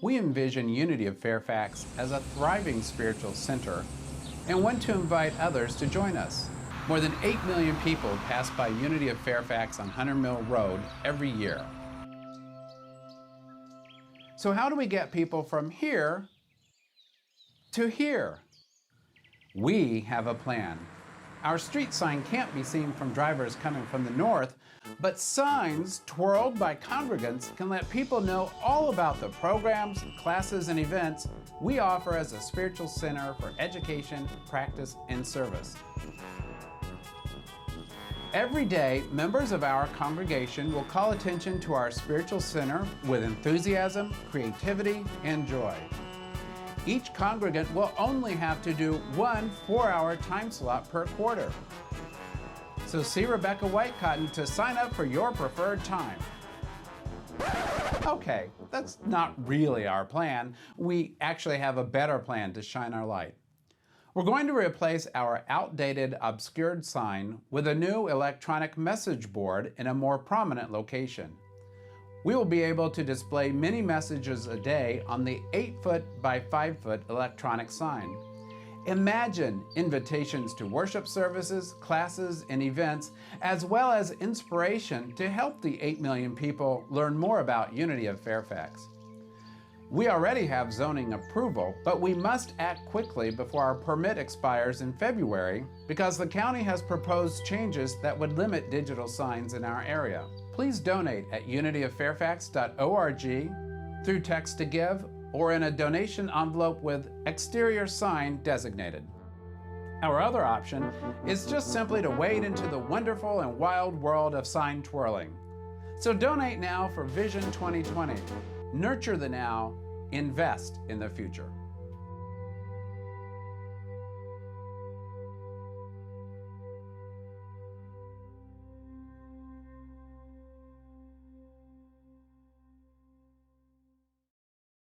We envision Unity of Fairfax as a thriving spiritual center and want to invite others to join us. More than 8 million people pass by Unity of Fairfax on Hunter Mill Road every year. So how do we get people from here to here? We have a plan. Our street sign can't be seen from drivers coming from the north, but signs twirled by congregants can let people know all about the programs, classes, and events we offer as a spiritual center for education, practice, and service. Every day, members of our congregation will call attention to our spiritual center with enthusiasm, creativity, and joy. Each congregant will only have to do one 4-hour time slot per quarter. So see Rebecca Whitecotton to sign up for your preferred time. Okay, that's not really our plan. We actually have a better plan to shine our light. We're going to replace our outdated, obscured sign with a new electronic message board in a more prominent location. We will be able to display many messages a day on the 8-foot by 5-foot electronic sign. Imagine invitations to worship services, classes, and events, as well as inspiration to help the 8 million people learn more about Unity of Fairfax. We already have zoning approval, but we must act quickly before our permit expires in February because the county has proposed changes that would limit digital signs in our area. Please donate at unityoffairfax.org, through text to give, or in a donation envelope with exterior sign designated. Our other option is just simply to wade into the wonderful and wild world of sign twirling. So donate now for Vision 2020. Nurture the now, invest in the future.